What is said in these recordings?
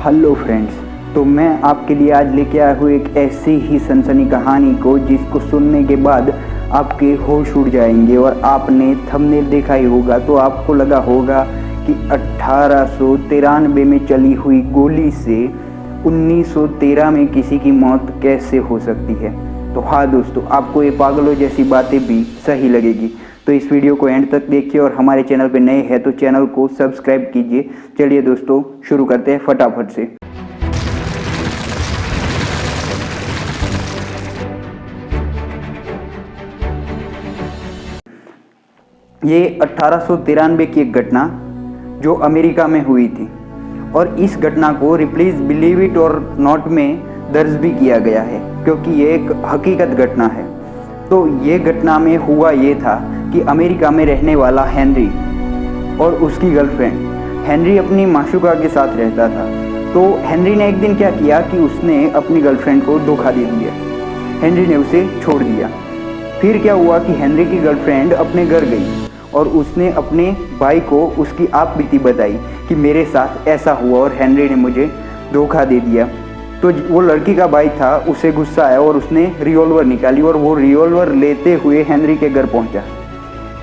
Hello friends, तो मैं आपके लिए आज लेके आया हूँ एक ऐसी ही सनसनी कहानी को जिसको सुनने के बाद आपके होश उड़ जाएंगे। और आपने थंबनेल देखा ही होगा तो आपको लगा होगा कि 1893 में चली हुई गोली से 1913 में किसी की मौत कैसे हो सकती है। तो हाँ दोस्तों, आपको ये पागलों जैसी बातें भी सही लगेगी। तो इस वीडियो को एंड तक देखिए और हमारे चैनल पर नए हैं तो चैनल को सब्सक्राइब कीजिए। चलिए दोस्तों, शुरू करते हैं फटाफट से। ये 1893 की एक घटना जो अमेरिका में हुई थी और इस घटना को प्लीज बिलीव इट और नॉट में दर्ज भी किया गया है क्योंकि ये एक हकीकत घटना है। तो ये घटना में हुआ ये था कि अमेरिका में रहने वाला हेनरी और उसकी गर्लफ्रेंड, हेनरी अपनी माशूका के साथ रहता था। तो हेनरी ने एक दिन क्या किया कि उसने अपनी गर्लफ्रेंड को धोखा दे दिया। हेनरी ने उसे छोड़ दिया। फिर क्या हुआ कि हेनरी की गर्लफ्रेंड अपने घर गई और उसने अपने भाई को उसकी आप बीती बताई कि मेरे साथ ऐसा हुआ और हेनरी ने मुझे धोखा दे दिया। तो वो लड़की का भाई था, उसे गुस्सा आया और उसने रिवॉल्वर निकाली और वो रिवॉल्वर लेते हुए हेनरी के घर पहुंचा।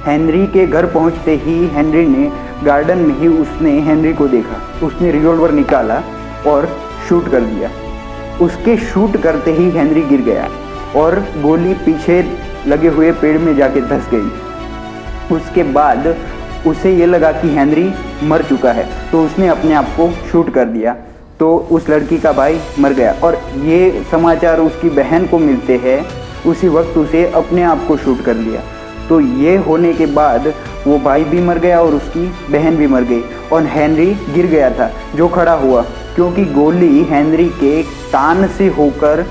हेनरी के घर पहुंचते ही हेनरी ने गार्डन में ही उसने हेनरी को देखा। उसने रिवॉल्वर निकाला और शूट कर दिया। उसके शूट करते ही हेनरी गिर गया और गोली पीछे लगे हुए पेड़ में जाके धंस गई। उसके बाद उसे ये लगा कि हेनरी मर चुका है तो उसने अपने आप को शूट कर दिया। तो उस लड़की का भाई मर गया और ये समाचार उसकी बहन को मिलते हैं। उसी वक्त उसे अपने आप को शूट कर लिया। तो ये होने के बाद वो भाई भी मर गया और उसकी बहन भी मर गई और हेनरी गिर गया था जो खड़ा हुआ, क्योंकि गोली हेनरी के कान से होकर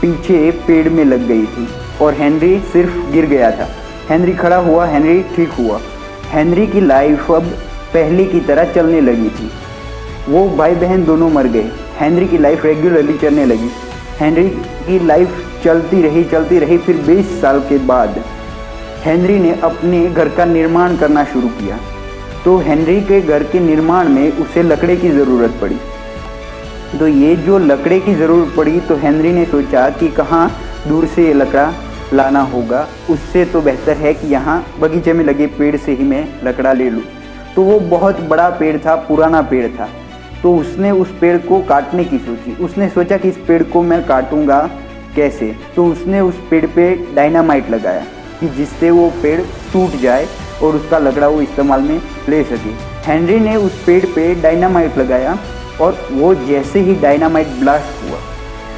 पीछे पेड़ में लग गई थी और हेनरी सिर्फ गिर गया था। हेनरी खड़ा हुआ, हेनरी ठीक हुआ। हेनरी की लाइफ अब पहले की तरह चलने लगी थी। वो भाई बहन दोनों मर गए। हेनरी की लाइफ रेगुलरली चलने लगी। हेनरी की लाइफ चलती रही। फिर 20 साल के बाद हेनरी ने अपने घर का निर्माण करना शुरू किया। तो हेनरी के घर के निर्माण में उसे लकड़े की ज़रूरत पड़ी। तो ये जो लकड़े की ज़रूरत पड़ी तो हेनरी ने सोचा कि कहाँ दूर से ये लकड़ा लाना होगा, उससे तो बेहतर है कि यहाँ बगीचे में लगे पेड़ से ही मैं लकड़ा ले लूँ। तो वो बहुत बड़ा पेड़ था, पुराना पेड़ था। तो उसने उस पेड़ को काटने की सोची। उसने सोचा कि इस पेड़ को मैं काटूंगा कैसे। तो उसने उस पेड़ पे डायनामाइट लगाया कि जिससे वो पेड़ टूट जाए और उसका लकड़ा वो इस्तेमाल में ले सके। हेनरी ने उस पेड़ पे डायनामाइट लगाया और वो जैसे ही डायनामाइट ब्लास्ट हुआ,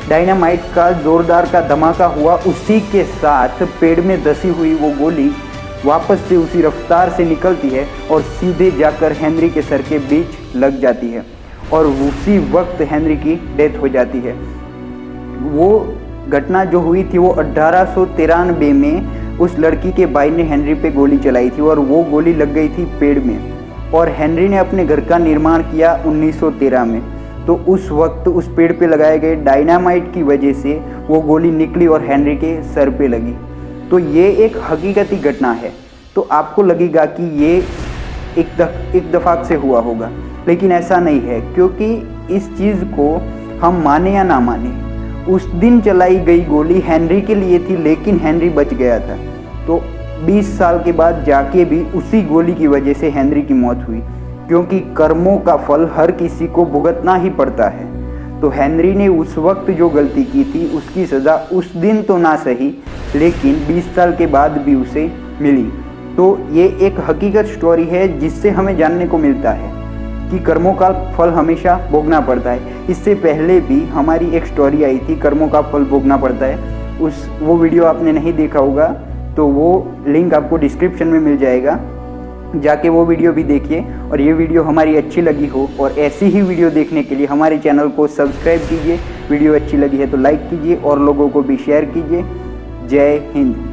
डायनामाइट का ज़ोरदार का धमाका हुआ, उसी के साथ पेड़ में धसी हुई वो गोली वापस से उसी रफ्तार से निकलती है और सीधे जाकर हेनरी के सर के बीच लग जाती है और उसी वक्त हेनरी की डेथ हो जाती है। वो घटना जो हुई थी वो 1893 में उस लड़की के भाई ने हेनरी पे गोली चलाई थी और वो गोली लग गई थी पेड़ में। और हेनरी ने अपने घर का निर्माण किया 1913 में। तो उस वक्त उस पेड़ पे लगाए गए डायनामाइट की वजह से वो गोली निकली और हेनरी के सर पे लगी। तो ये एक हकीकती घटना है। तो आपको लगेगा कि ये एक दफाक से हुआ होगा, लेकिन ऐसा नहीं है, क्योंकि इस चीज़ को हम माने या ना माने, उस दिन चलाई गई गोली हेनरी के लिए थी लेकिन हेनरी बच गया था। तो 20 साल के बाद जाके भी उसी गोली की वजह से हेनरी की मौत हुई, क्योंकि कर्मों का फल हर किसी को भुगतना ही पड़ता है। तो हेनरी ने उस वक्त जो गलती की थी उसकी सज़ा उस दिन तो ना सही लेकिन 20 साल के बाद भी उसे मिली। तो ये एक हकीकत स्टोरी है जिससे हमें जानने को मिलता है कि कर्मों का फल हमेशा भोगना पड़ता है। इससे पहले भी हमारी एक स्टोरी आई थी, कर्मों का फल भोगना पड़ता है। वो वीडियो आपने नहीं देखा होगा तो वो लिंक आपको डिस्क्रिप्शन में मिल जाएगा, जाके वो वीडियो भी देखिए। और ये वीडियो हमारी अच्छी लगी हो और ऐसी ही वीडियो देखने के लिए हमारे चैनल को सब्सक्राइब कीजिए। वीडियो अच्छी लगी है तो लाइक कीजिए और लोगों को भी शेयर कीजिए। जय हिंद।